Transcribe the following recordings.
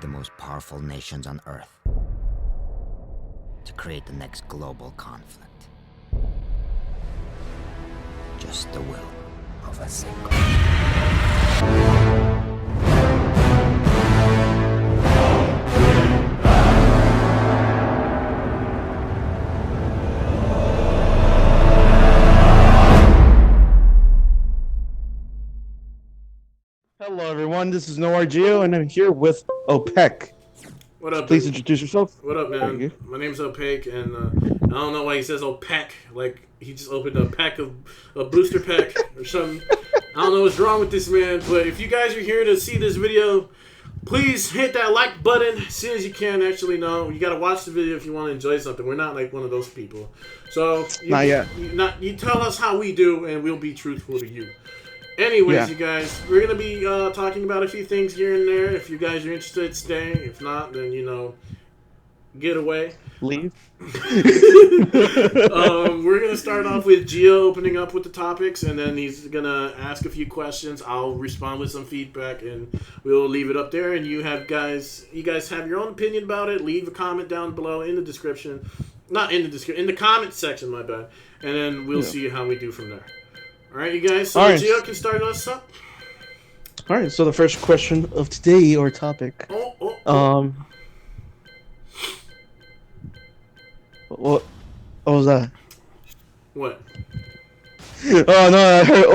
the most powerful nations on Earth to create the next global conflict. Just the will of a single. Hello everyone, this is NoRGeo and I'm here with Opaque. What up? Please introduce yourself. What up, man? My name's Opaque, and I don't know why he says Opaque, like he just opened a pack of a booster pack or something. I don't know what's wrong with this man, but if you guys are here to see this video, please hit that like button as soon as you can. Actually, no, you gotta watch the video if you want to enjoy something. We're not like one of those people. So not yet. You tell us how we do, and we'll be truthful to you. Anyways, You guys, we're going to be talking about a few things here and there. If you guys are interested, stay. If not, then, get away. Leave. We're going to start off with Gio opening up with the topics, and then he's going to ask a few questions. I'll respond with some feedback, and we'll leave it up there. And you guys have your own opinion about it. Leave a comment down below in the description. Not in the description, in the comment section, my bad. And then we'll see how we do from there. Alright, you guys, so Gio can start us up. Alright, so the first question of today, or topic. What was that? What? Oh, no, I heard,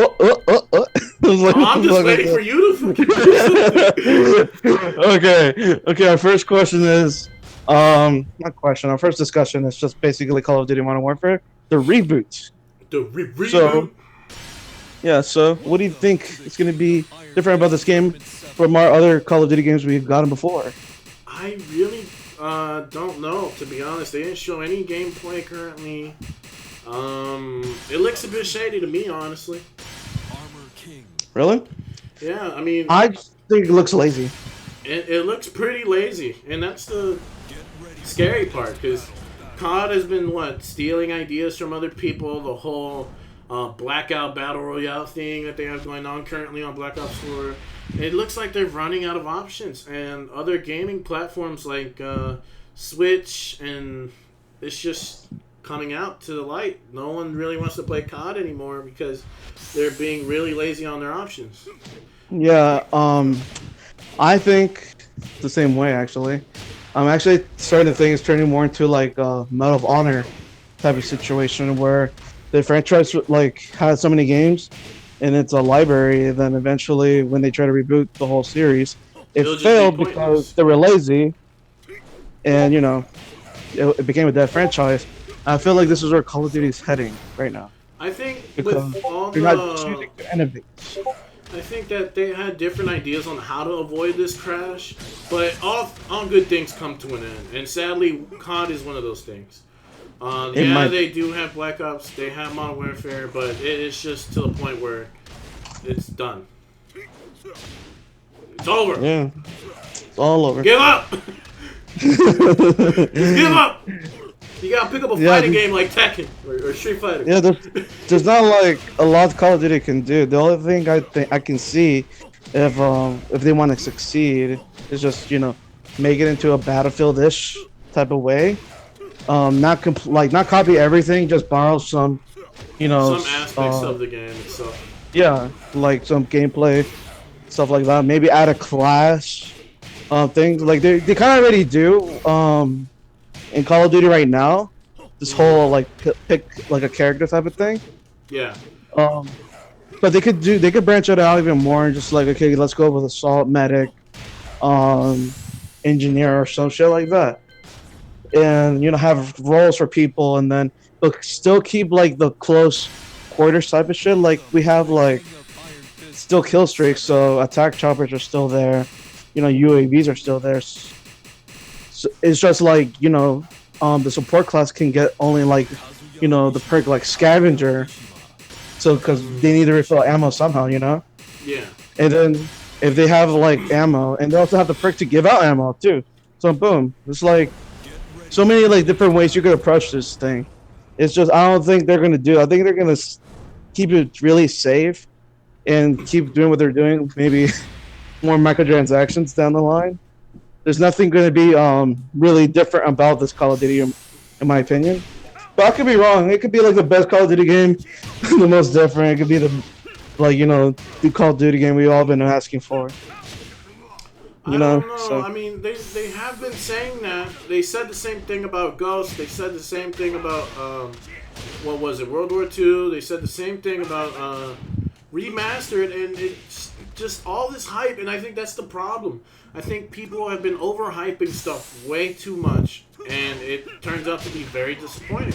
I'm just waiting for you to Okay, our first question is, not question, our first discussion is just basically Call of Duty Modern Warfare, the reboot. The reboot? So what do you think is going to be different about this game from our other Call of Duty games we've gotten before? I really don't know, to be honest. They didn't show any gameplay currently. It looks a bit shady to me, honestly. Really? Yeah, I mean... I just think it looks lazy. It looks pretty lazy, and that's the scary part, because COD has been, stealing ideas from other people, the whole... Blackout Battle Royale thing that they have going on currently on Black Ops 4. It looks like they're running out of options, and other gaming platforms like Switch, and it's just coming out to the light. No one really wants to play COD anymore because they're being really lazy on their options. Yeah, I think the same way, actually. I'm actually starting to think it's turning more into like a Medal of Honor type of situation where the franchise has so many games, and it's a library. And then eventually, when they try to reboot the whole series, it failed because they were lazy, and it became a dead franchise. I feel like this is where Call of Duty is heading right now. I think because with all you're not choosing to innovate. I think that they had different ideas on how to avoid this crash, but all good things come to an end, and sadly, COD is one of those things. They do have Black Ops, they have Modern Warfare, but it's just to the point where it's done. It's over. Yeah, it's all over. Give up! Just give up! You gotta pick up a fighting game like Tekken or Street Fighter. Yeah, there's not like a lot Call of Duty can do. The only thing I think I can see if they want to succeed is just make it into a Battlefield-ish type of way. Not copy everything, just borrow some, some aspects of the game itself. Yeah, like some gameplay, stuff like that. Maybe add a class, things like they kind of already do. In Call of Duty right now, this whole pick like a character type of thing. Yeah. But they could branch it out even more and just okay, let's go with assault medic, engineer or some shit like that. And have roles for people, and then but still keep the close quarters type of shit. Like we have still kill streaks, so attack choppers are still there. UAVs are still there. So it's just the support class can get only the perk scavenger. So because they need to refill ammo somehow, Yeah. And then if they have ammo, and they also have the perk to give out ammo too. So boom, it's so many different ways you could approach this thing. It's just I don't think they're gonna do. I think they're gonna keep it really safe and keep doing what they're doing. Maybe more microtransactions down the line. There's nothing going to be really different about this Call of Duty, in my opinion. But I could be wrong. It could be like the best Call of Duty game, the most different. It could be the Call of Duty game we all been asking for. I don't know. So. I mean, they have been saying that. They said the same thing about Ghost. They said the same thing about what was it, World War II. They said the same thing about Remastered, and it's just all this hype. And I think that's the problem. I think people have been overhyping stuff way too much, and it turns out to be very disappointing.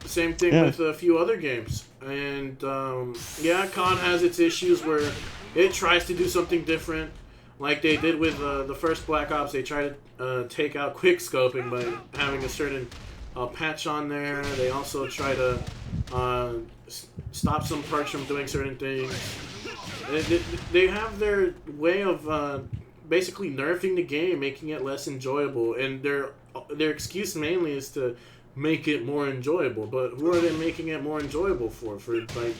Same thing with a few other games. And yeah, COD has its issues where it tries to do something different. Like they did with the first Black Ops, they tried to take out quick scoping by having a certain patch on there. They also try to stop some perks from doing certain things. They have their way of basically nerfing the game, making it less enjoyable, and their excuse mainly is to make it more enjoyable. But who are they making it more enjoyable for? For like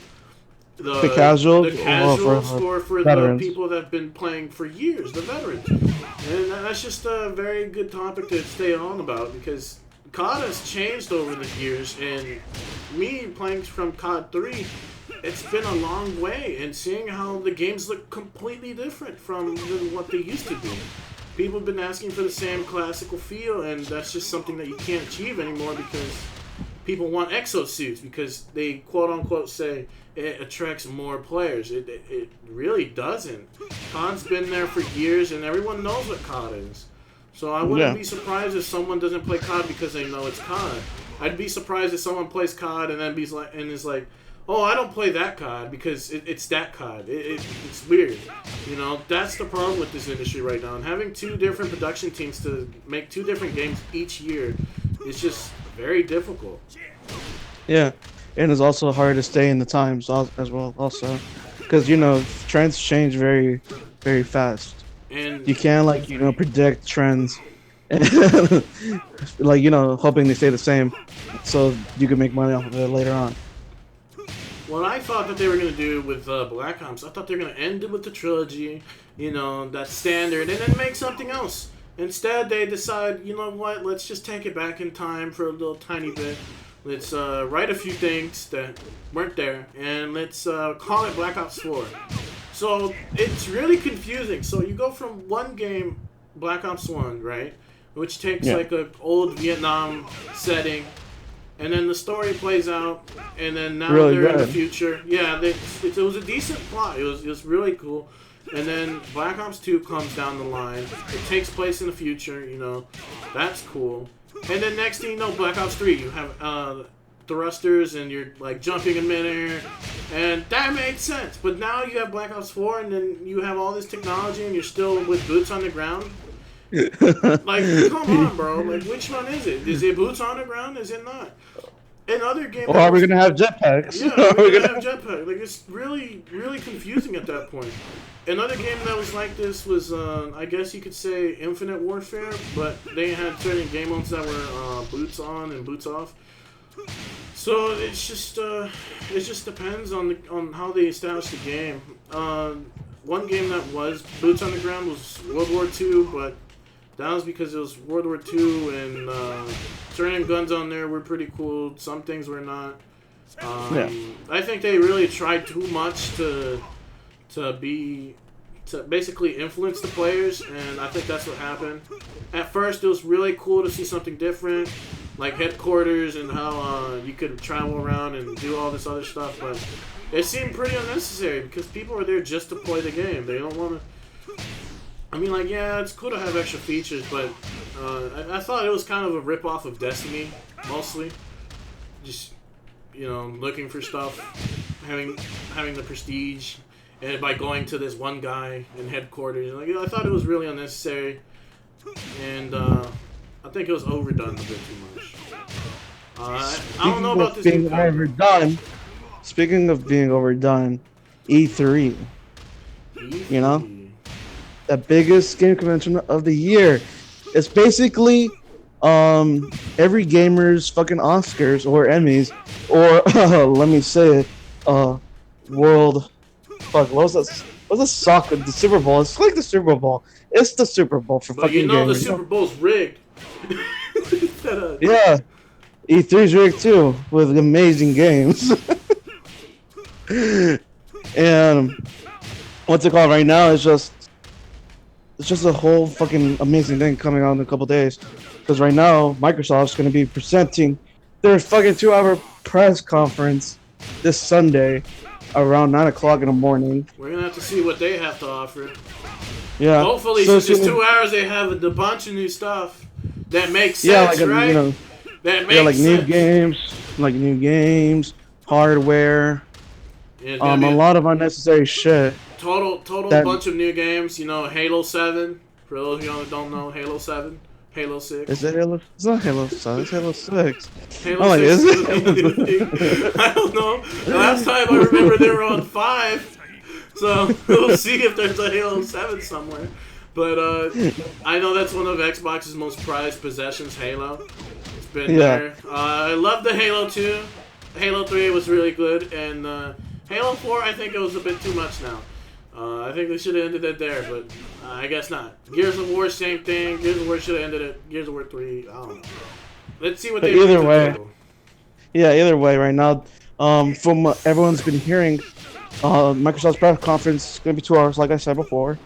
the casuals, or for the people that have been playing for years, the veterans. And that's just a very good topic to stay on about, because COD has changed over the years, and me playing from COD 3, it's been a long way, and seeing how the games look completely different from what they used to be. People have been asking for the same classical feel, and that's just something that you can't achieve anymore because people want exosuits, because they quote-unquote say it attracts more players. It really doesn't. COD's been there for years, and everyone knows what COD is. So I wouldn't be surprised if someone doesn't play COD because they know it's COD. I'd be surprised if someone plays COD and then is like, oh, I don't play that COD because it's that COD. It's weird. You know, that's the problem with this industry right now. And having two different production teams to make two different games each year is just very difficult. Yeah, and it's also hard to stay in the times as well, also. Because, trends change very, very fast. And you can't, predict trends. Hoping they stay the same so you can make money off of it later on. What I thought that they were going to do with Black Ops, I thought they were going to end it with the trilogy, that standard, and then make something else. Instead, they decide, you know what, let's just take it back in time for a little tiny bit. Let's write a few things that weren't there, and let's call it Black Ops 4. So, it's really confusing. So, you go from one game, Black Ops 1, right, which takes like an old Vietnam setting, and then the story plays out, and then now they're in the future. Yeah, it was a decent plot. It was really cool. And then Black Ops 2 comes down the line. It takes place in the future, That's cool. And then next thing you know, Black Ops 3, you have thrusters, and you're, jumping in midair. And that made sense. But now you have Black Ops 4, and then you have all this technology, and you're still with boots on the ground. Come on, bro. Which one is it? Is it boots on the ground? Is it not? Another game. Or are we gonna have jetpacks? Yeah, we're gonna have jetpacks. It's really, really confusing at that point. Another game that was like this was, I guess you could say, Infinite Warfare, but they had certain game modes that were boots on and boots off. So it just depends on how they establish the game. One game that was boots on the ground was World War II, but that was because it was World War II, and certain guns on there were pretty cool. Some things were not. I think they really tried too much to basically influence the players, and I think that's what happened. At first, it was really cool to see something different, like headquarters and how you could travel around and do all this other stuff, but it seemed pretty unnecessary because people were there just to play the game. They don't want to... I mean, yeah, it's cool to have extra features, but I thought it was kind of a rip-off of Destiny, mostly. Just, looking for stuff, having the prestige, and by going to this one guy in headquarters. I thought it was really unnecessary, and I think it was overdone a bit too much. I don't know about this being overdone. Speaking of being overdone, E3. The biggest game convention of the year. It's basically every gamer's fucking Oscars or Emmys, or let me say it, world. Fuck, what was that? What's the soccer? The Super Bowl. It's like the Super Bowl. It's the Super Bowl for But you fucking know the gamers. Super Bowl's rigged. Yeah, E3's rigged too with amazing games. And what's it called right now? It's just a whole fucking amazing thing coming out in a couple days. Because right now, Microsoft's going to be presenting their fucking 2-hour press conference this Sunday around 9 o'clock in the morning. We're gonna have to see what they have to offer. Yeah. Hopefully, so since it's 2 hours, they have a bunch of new stuff that makes sense, yeah, like right? you know, That makes yeah, like sense. new games, hardware, Yeah, it's a gonna be lot of unnecessary shit. total that- bunch of new games. You know, Halo 7. For those of you that don't know, Halo 7, Halo 6. Is it Halo? It's not Halo 7. It's Halo 6. Halo Oh, like, 6 is is it? a new thing. I don't know. The last time I remember they were on 5. So we'll see if there's a Halo 7 somewhere. But I know that's one of Xbox's most prized possessions, Halo. It's been there. I love the Halo 2. Halo 3 was really good. And Halo 4, I think it was a bit too much now. I think they should have ended it there, but I guess not. Gears of War, same thing. Gears of War should have ended it. Gears of War 3, I don't know. Let's see what But they either bring to the way- table. Yeah, either way, right now, from what everyone's been hearing, Microsoft's press conference is going to be 2 hours, like I said before.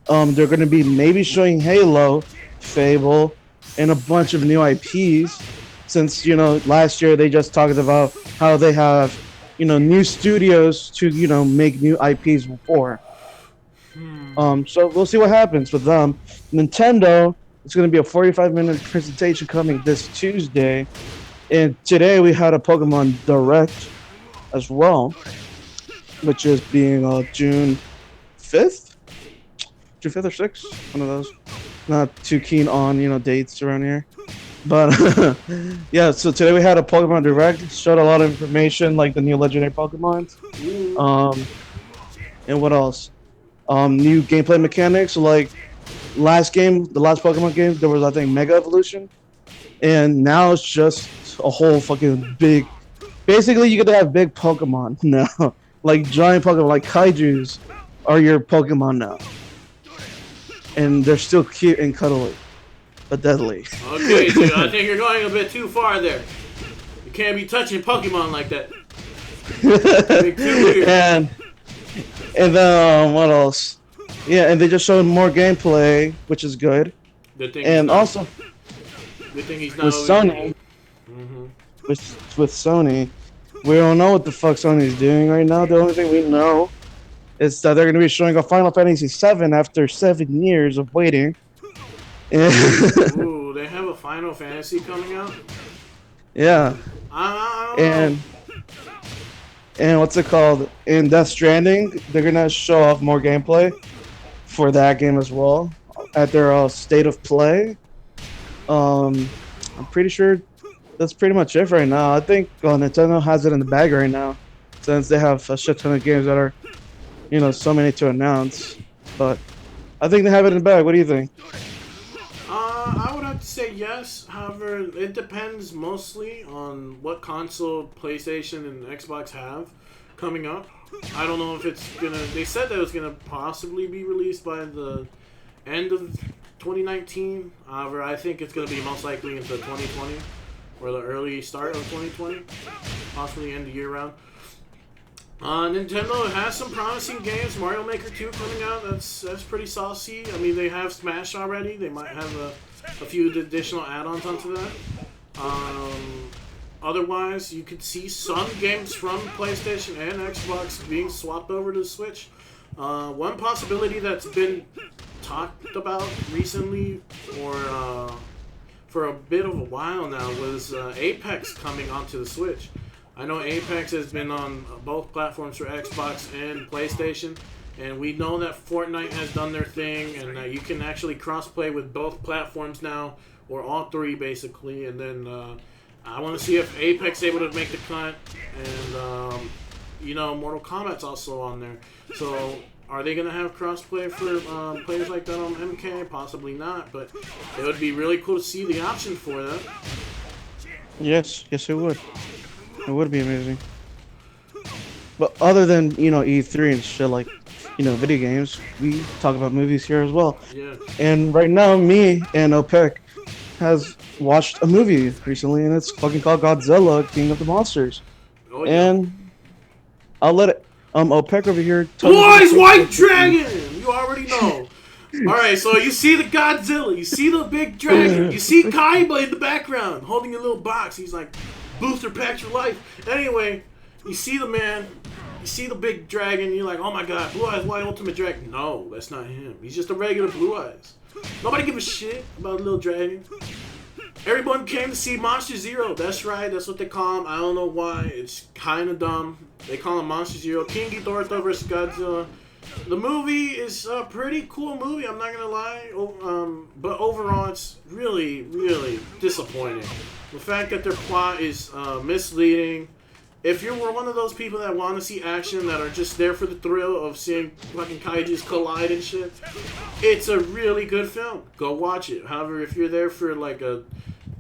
They're going to be maybe showing Halo, Fable, and a bunch of new IPs. Since, you know, last year they just talked about how they have, you know, new studios to, you know, make new IPs before. So we'll see what happens with them. Nintendo, it's going to be a 45-minute presentation coming this Tuesday. And today we had a Pokemon Direct as well, which is being June 5th? June 5th or 6th? One of those. Not too keen on, you know, dates around here. But, yeah, so today we had a Pokemon Direct. Showed a lot of information, like the new legendary Pokemon. And what else? New gameplay mechanics, like the last Pokemon game, there was, I think, Mega Evolution. And now it's just a whole fucking big... Basically, you get to have big Pokemon now. Like giant Pokemon, like Kaijus are your Pokemon now. And they're still cute and cuddly. But deadly. Okay, dude, I think you're going a bit too far there. You can't be touching Pokemon like that. Big too weird. And then, what else? Yeah, and they just showed more gameplay, which is good. Good thing And also... good thing he's not with over Sony, with Sony, we don't know what the fuck Sony's doing right now. The only thing we know is that they're going to be showing a Final Fantasy VII after 7 years of waiting. Ooh, they have a Final Fantasy coming out? Yeah, I don't know. and what's it called? In Death Stranding, they're going to show off more gameplay for that game as well at their state of play. I'm pretty sure that's pretty much it right now. I think Nintendo has it in the bag right now, since they have a shit ton of games that are, you know, so many to announce. But I think they have it in the bag. What do you think? I would have to say yes. However, it depends mostly on what console PlayStation and Xbox have coming up. I don't know if it's gonna. They said that it was gonna possibly be released by the end of 2019. However, I think it's going to be most likely into 2020 or the early start of 2020, possibly end of year round. Nintendo has some promising games. Mario Maker 2 coming out. That's pretty saucy. I mean, they have Smash already. They might have a few additional add-ons onto that. Otherwise, you could see some games from PlayStation and Xbox being swapped over to Switch. One possibility that's been talked about recently, or for a bit of a while now, was Apex coming onto the Switch. I know Apex has been on both platforms for Xbox and PlayStation, and we know that Fortnite has done their thing, and that you can actually cross-play with both platforms now, or all three basically, and then I want to see if Apex is able to make the cut, and you know, Mortal Kombat's also on there. So are they going to have crossplay for players like that on MK? Possibly not, but it would be really cool to see the option for that. Yes, it would. It would be amazing. But other than, you know, E3 and shit, like, video games. We talk about movies here as well. Yeah. And right now, me and OPEC has watched a movie recently, and it's fucking called Godzilla, King of the Monsters. Oh yeah. And I'll let OPEC over here tell Blue Eyes you. White Dragon! You already know. Alright, so you see the Godzilla, you see the big dragon, you see Kaiba in the background holding a little box. He's like, booster packs for life. Anyway, you see the man, you see the big dragon, you're like, oh my god, Blue Eyes White Ultimate Dragon. No, that's not him. He's just a regular Blue Eyes. Nobody give a shit about a little dragon. Everyone came to see Monster Zero. That's right, that's what they call him. I don't know why. It's kind of dumb. They call him Monster Zero. King Ghidorah vs. Godzilla. The movie is a pretty cool movie, I'm not gonna lie. But overall, it's really, really disappointing. The fact that their plot is misleading. If you were one of those people that want to see action, that are just there for the thrill of seeing fucking kaijus collide and shit, it's a really good film. Go watch it. However, if you're there for like a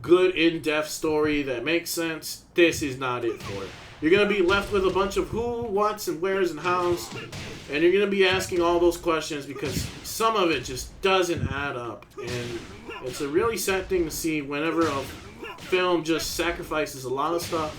good in-depth story that makes sense, this is not it for it. You're going to be left with a bunch of who, what's, and where's, and how's, and you're going to be asking all those questions because some of it just doesn't add up. And it's a really sad thing to see whenever a film just sacrifices a lot of stuff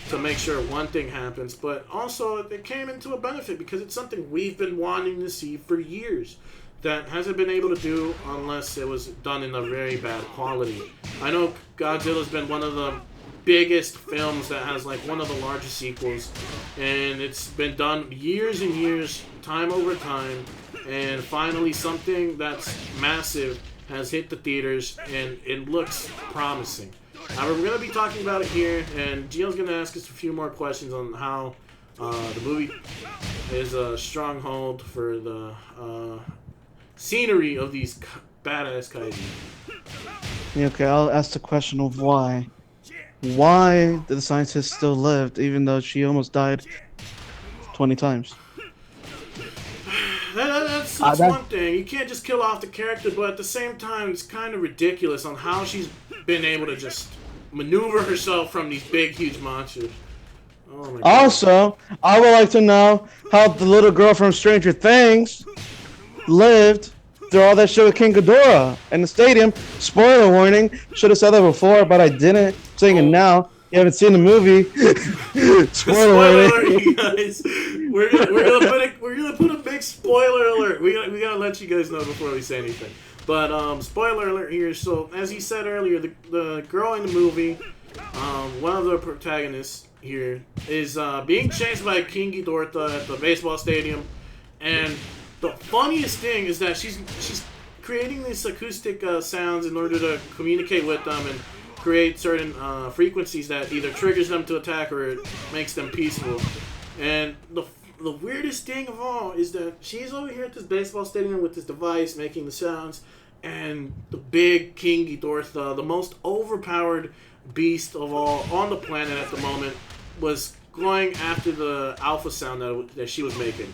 to make sure one thing happens, but also it came into a benefit because it's something we've been wanting to see for years that hasn't been able to do unless it was done in a very bad quality. I know Godzilla's been one of the biggest films that has like one of the largest sequels, and it's been done years and years, time over time, and finally something that's massive has hit the theaters and it looks promising. We're going to be talking about it here, and Gio's going to ask us a few more questions on how the movie is a stronghold for the scenery of these badass kaiju. Okay, I'll ask the question of why. Why did the scientist still live even though she almost died 20 times? That's one thing. You can't just kill off the character, but at the same time, it's kind of ridiculous on how she's been able to just maneuver herself from these big, huge monsters. Oh my God. Also, I would like to know how the little girl from Stranger Things lived through all that shit with King Ghidorah in the stadium. Spoiler warning. Should have said that before, but I didn't. Saying it now. You haven't seen the movie. Spoiler alert, you guys. We're gonna put a big spoiler alert. We gotta let you guys know before we say anything. But spoiler alert here. So as he said earlier, the girl in the movie, one of the protagonists here, is being chased by King Ghidorah at the baseball stadium, and the funniest thing is that she's creating these acoustic sounds in order to communicate with them and create certain frequencies that either triggers them to attack or it makes them peaceful. And the weirdest thing of all is that she's over here at this baseball stadium with this device making the sounds, and the big King Ghidorah, the most overpowered beast of all on the planet at the moment, was going after the alpha sound that she was making.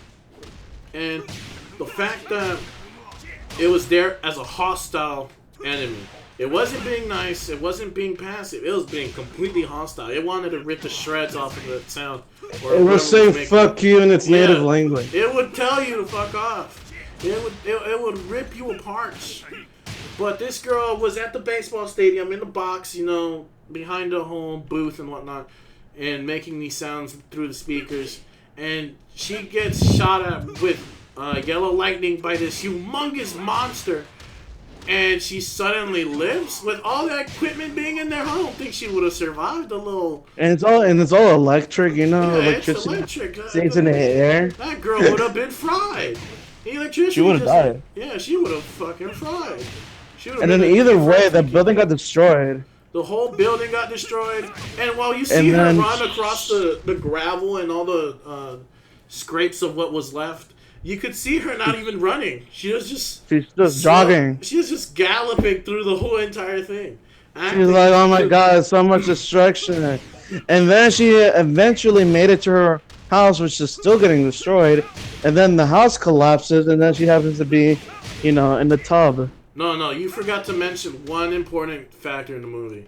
And the fact that it was there as a hostile enemy. It wasn't being nice, it wasn't being passive, it was being completely hostile. It wanted to rip the shreds off of the sound. It was saying fuck you in its native language. It would tell you to fuck off. It would rip you apart. But this girl was at the baseball stadium in the box, behind the home booth and whatnot, and making these sounds through the speakers. And she gets shot at with yellow lightning by this humongous monster. And she suddenly lives with all that equipment being in there. I don't think she would have survived a little. And it's all electric, Yeah, electricity. it's electric. Stays in the air. That girl would have been fried. The electricity. She would have died. Yeah, she would have fucking fried. And then either way, the building got destroyed. The whole building got destroyed. And while you see her run across the gravel and all the scrapes of what was left, you could see her not even running. She's just jogging. She was just galloping through the whole entire thing. She's like, oh my God, so much destruction. And then she eventually made it to her house, which is still getting destroyed. And then the house collapses, and then she happens to be, in the tub. No, you forgot to mention one important factor in the movie.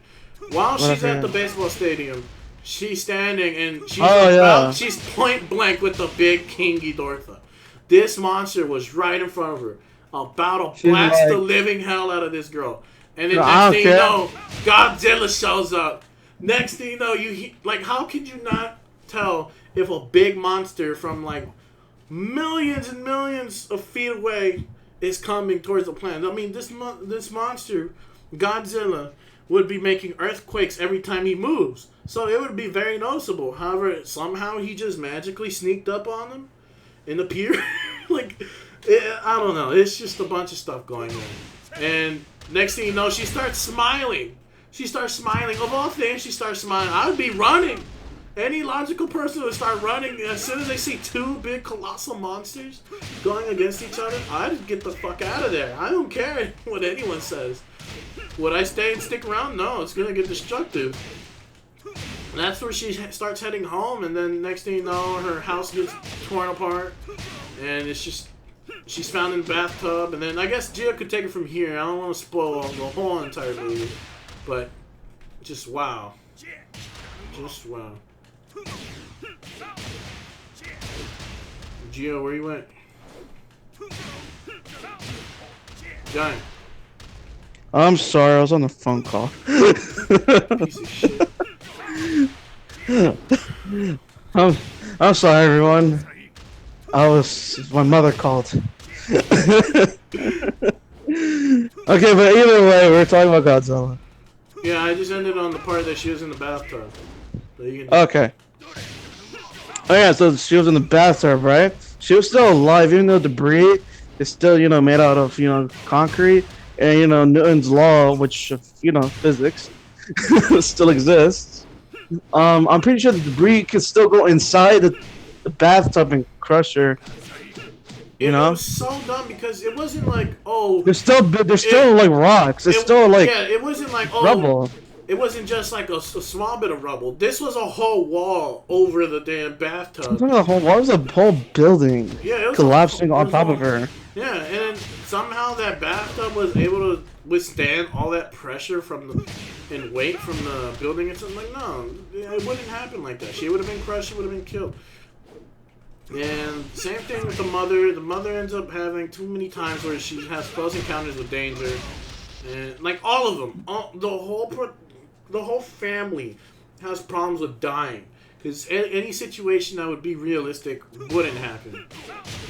While she's at the baseball stadium, she's standing and she's point blank with the big King Ghidorah. This monster was right in front of her, about to She's blast like- the living hell out of this girl. And then No, I next don't thing you care. know, Godzilla shows up. Next thing you know, like, how could you not tell if a big monster from like millions and millions of feet away is coming towards the planet? I mean, this monster, Godzilla, would be making earthquakes every time he moves, so it would be very noticeable. However, somehow he just magically sneaked up on them and appeared. Like, I don't know. It's just a bunch of stuff going on. And next thing you know, she starts smiling. She starts smiling. Of all things, she starts smiling. I would be running. Any logical person would start running as soon as they see two big colossal monsters going against each other. I'd get the fuck out of there. I don't care what anyone says. Would I stay and stick around? No, it's gonna get destructive. And that's where she starts heading home, and then next thing you know, her house gets torn apart, and it's just she's found in the bathtub. And then I guess Gia could take it from here. I don't want to spoil the whole entire movie, but just wow, just wow. Gio, where you went? Giant. I'm sorry, I was on a phone call. Piece of shit. I'm sorry, everyone. My mother called. Okay, but either way, we're talking about Godzilla. Yeah, I just ended on the part that she was in the bathtub. So you can Okay. Oh yeah, so she was in the bathtub, right? She was still alive, even though debris is still, made out of, concrete. And, Newton's law, which, physics, still exists. I'm pretty sure the debris could still go inside the bathtub and crush her. It was so dumb because it wasn't like, oh, There's still like rocks. It's still like yeah, it wasn't like, oh, rubble. It wasn't just like a small bit of rubble. This was a whole wall over the damn bathtub. What was the whole building Yeah, it was collapsing on top of her? Yeah, and then somehow that bathtub was able to withstand all that pressure and weight from the building and something. Like, no, it wouldn't happen like that. She would have been crushed. She would have been killed. And same thing with the mother. The mother ends up having too many times where she has close encounters with danger, and like all of them, the whole family has problems with dying. Because any situation that would be realistic wouldn't happen.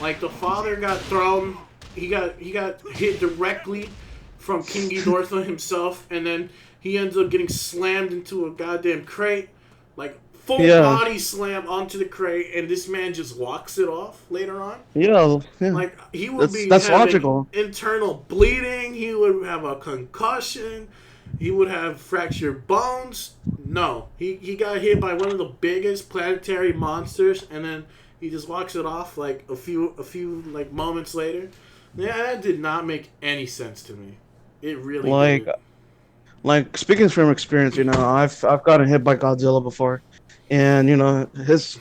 Like the father got thrown, he got hit directly from King Ghidorah himself, and then he ends up getting slammed into a goddamn crate, like full body slam onto the crate, and this man just walks it off later on. Yeah. Like he would That's having logical. internal bleeding. He would have a concussion. He would have fractured bones. No, he got hit by one of the biggest planetary monsters, and then he just walks it off like a few like moments later. Yeah, that did not make any sense to me. It really didn't. Like speaking from experience, I've gotten hit by Godzilla before, and he's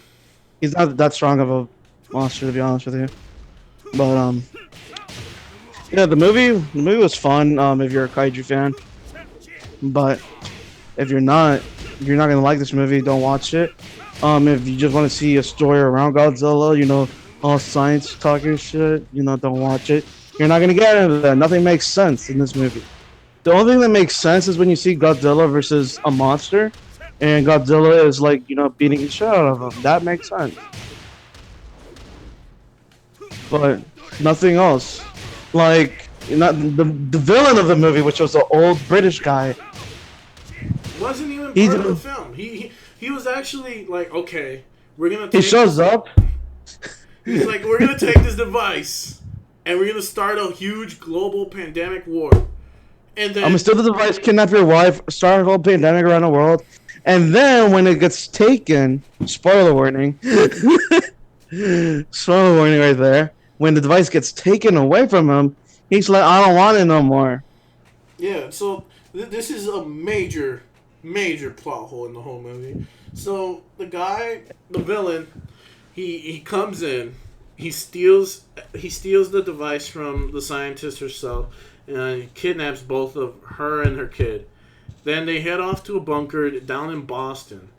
not that strong of a monster, to be honest with you. But yeah, the movie was fun. If you're a kaiju fan. But if you're not gonna like this movie, don't watch it. If you just want to see a story around Godzilla, all science talking shit, don't watch it. You're not gonna get into that. Nothing makes sense in this movie. The only thing that makes sense is when you see Godzilla versus a monster, and Godzilla is like, beating the shit out of him. That makes sense. But nothing else. Like, not the villain of the movie, which was the old British guy. Wasn't even part of the film. He was actually like, okay, we're gonna. He shows up. He's like, we're gonna take this device, and we're gonna start a huge global pandemic war. And then I'm gonna steal the device, kidnap your wife, start a whole pandemic around the world, and then when it gets taken, spoiler warning, spoiler warning right there. When the device gets taken away from him, he's like, I don't want it no more. Yeah, so this is a major plot hole in the whole movie. So the villain, he comes in, he steals the device from the scientist herself, and he kidnaps both of her and her kid. Then they head off to a bunker down in Boston,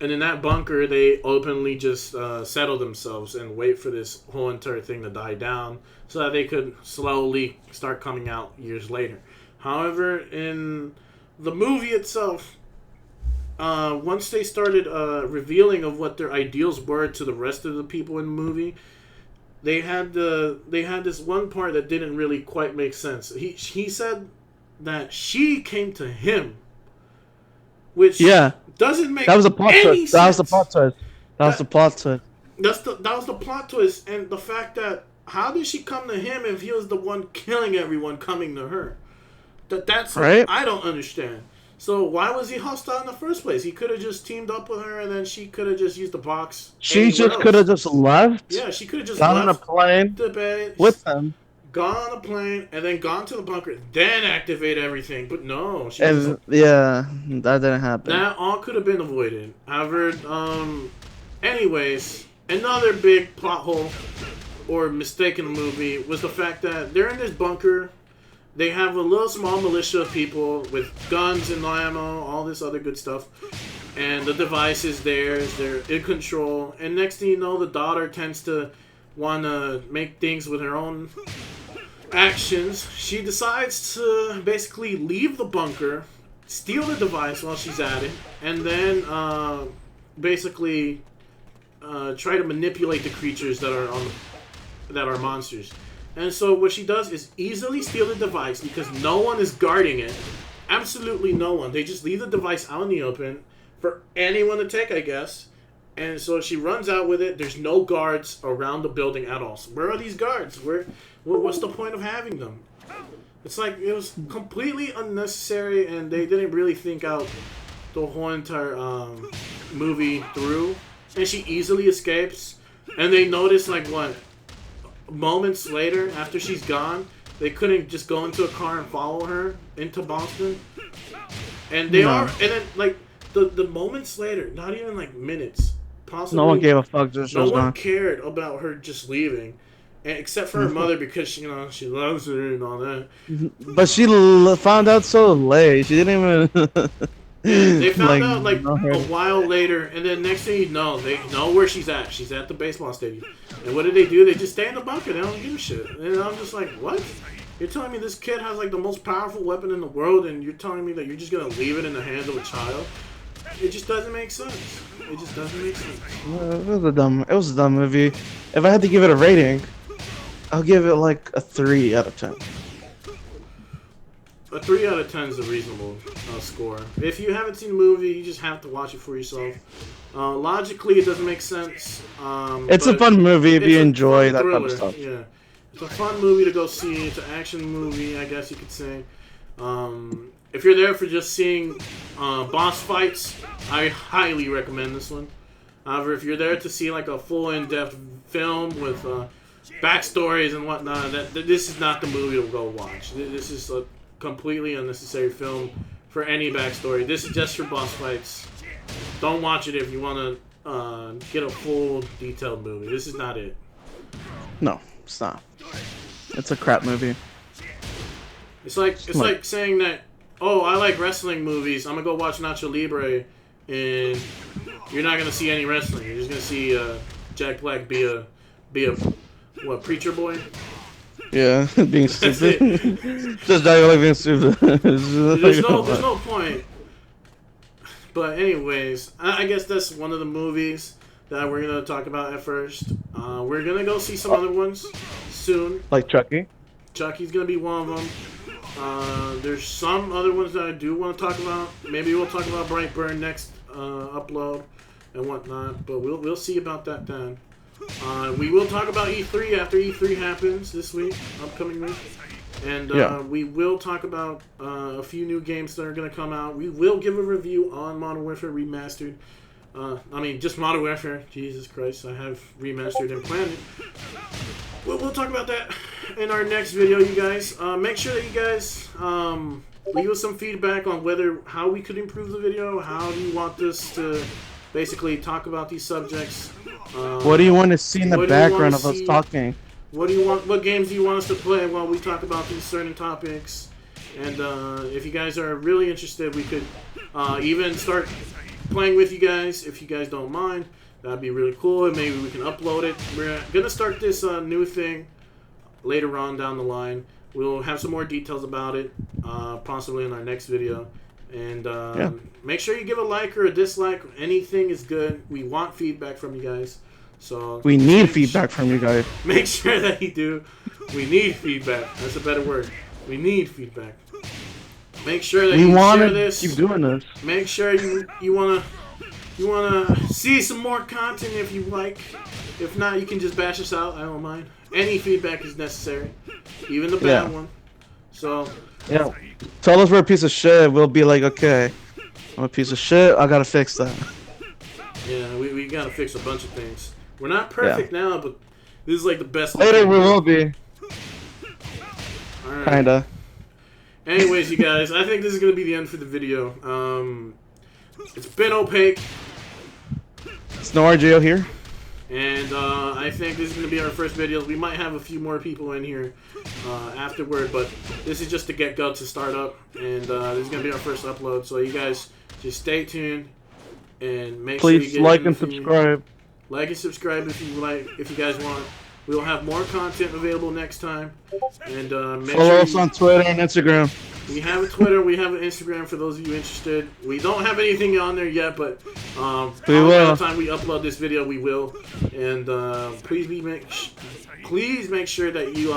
And in that bunker, they openly just settle themselves and wait for this whole entire thing to die down so that they could slowly start coming out years later. However, in the movie itself, once they started revealing of what their ideals were to the rest of the people in the movie, they had this one part that didn't really quite make sense. He said that she came to him, which doesn't make that was a plot any twist. That was the sense. plot twist. That was the plot twist. That was the plot twist, and the fact that how did she come to him if he was the one killing everyone coming to her? That's right. I don't understand. So why was he hostile in the first place? He could have just teamed up with her, and then she could have just used the box. She just could have just left. Yeah, she could have just gone left on a plane the bed, with them. Gone on a plane, and then gone to the bunker, then activate everything. But no, that didn't happen. That all could have been avoided. However, anyways, another big plot hole or mistake in the movie was the fact that they're in this bunker. They have a little small militia of people with guns and ammo, all this other good stuff. And the device is theirs. They're in control. And next thing you know, the daughter tends to want to make things with her own actions. She decides to basically leave the bunker, steal the device while she's at it, and then basically try to manipulate the creatures that are monsters. And so what she does is easily steal the device because no one is guarding it. Absolutely no one. They just leave the device out in the open for anyone to take, I guess. And so she runs out with it. There's no guards around the building at all. So where are these guards? What's the point of having them? It's like it was completely unnecessary, and they didn't really think out the whole entire movie through. And she easily escapes. And they notice, like, what? Moments later, after she's gone, they couldn't just go into a car and follow her into Boston. And they are, and then, like, the moments later, not even, like, minutes, possibly. No one gave a fuck. No one cared about her just leaving. And except for her mother, because, she loves her and all that. But she found out so late. She didn't even... They found out, like, a while later, and then next thing you know, they know where she's at. She's at the baseball stadium. And what do? They just stay in the bunker. They don't give a shit. And I'm just like, what? You're telling me this kid has, like, the most powerful weapon in the world, and you're telling me that you're just going to leave it in the hands of a child? It just doesn't make sense. It just doesn't make sense. It was a dumb movie. If I had to give it a rating, I'll give it, like, a 3 out of 10. A 3 out of 10 is a reasonable score. If you haven't seen the movie, you just have to watch it for yourself. Logically, it doesn't make sense. It's a fun movie if you enjoy that type of stuff. Yeah, it's a fun movie to go see. It's an action movie, I guess you could say. If you're there for just seeing boss fights, I highly recommend this one. However, if you're there to see like a full in-depth film with backstories and whatnot, this is not the movie to go watch. This is a completely unnecessary film for any backstory. This is just for boss fights. Don't watch it if you want to get a full detailed movie. This is not it. No, it's not. It's a crap movie. It's like saying that, oh, I like wrestling movies. I'm gonna go watch Nacho Libre, and you're not gonna see any wrestling. You're just gonna see Jack Black be a what, preacher boy? Yeah, being stupid. Just like being stupid. There's no point. But anyways, I guess that's one of the movies that we're gonna talk about at first. We're gonna go see some other ones soon. Like Chucky. Chucky's gonna be one of them. There's some other ones that I do want to talk about. Maybe we'll talk about Brightburn next upload and whatnot. But we'll see about that then. We will talk about E3 after E3 happens this week, upcoming week. And we will talk about a few new games that are going to come out. We will give a review on Modern Warfare Remastered. Just Modern Warfare. Jesus Christ, I have Remastered and planned it. We'll talk about that in our next video, you guys. Make sure that you guys leave us some feedback on how we could improve the video. How do you want us to basically talk about these subjects? What do you want to see in the background of us talking? What games do you want us to play while we talk about these certain topics? And if you guys are really interested, we could even start playing with you guys. If you guys don't mind, that'd be really cool. And maybe we can upload it. We're gonna start this new thing later on down the line. We'll have some more details about it, possibly in our next video. And make sure you give a like or a dislike. Anything is good. We want feedback from you guys. So We need feedback from you guys. make sure that you do. We need feedback. That's a better word. We need feedback. Make sure that We you want share to this. keep doing this. Make sure you wanna see some more content if you like. If not, you can just bash us out. I don't mind. Any feedback is necessary, even the bad one. So Yeah. Tell us we're a piece of shit. We'll be like, okay, I'm a piece of shit. I gotta fix that. yeah, we gotta fix a bunch of things. We're not perfect now, but this is like the best. Later we will be. All right. Kinda. Anyways, you guys, I think this is gonna be the end for the video. It's been opaque. It's no RGO here. And I think this is going to be our first video. We might have a few more people in here afterward, but this is just to get Go to start up. And this is going to be our first upload. So you guys just stay tuned and make sure you Please get like and subscribe. Like and subscribe if you guys want. We'll have more content available next time. And make Follow sure us on Twitter and Instagram. we have a Twitter, we have an Instagram for those of you interested. We don't have anything on there yet, but We by will. the time we upload this video, we will. And please make sure that you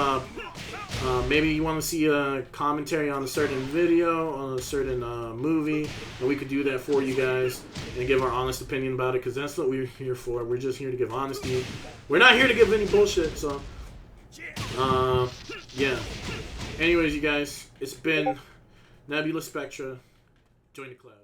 maybe you want to see a commentary on a certain video, on a certain movie, and we could do that for you guys and give our honest opinion about it, because that's what we're here for. We're just here to give honesty. We're not here to give any bullshit. So yeah. Anyways, you guys, it's been Nebula Spectra. Join the cloud.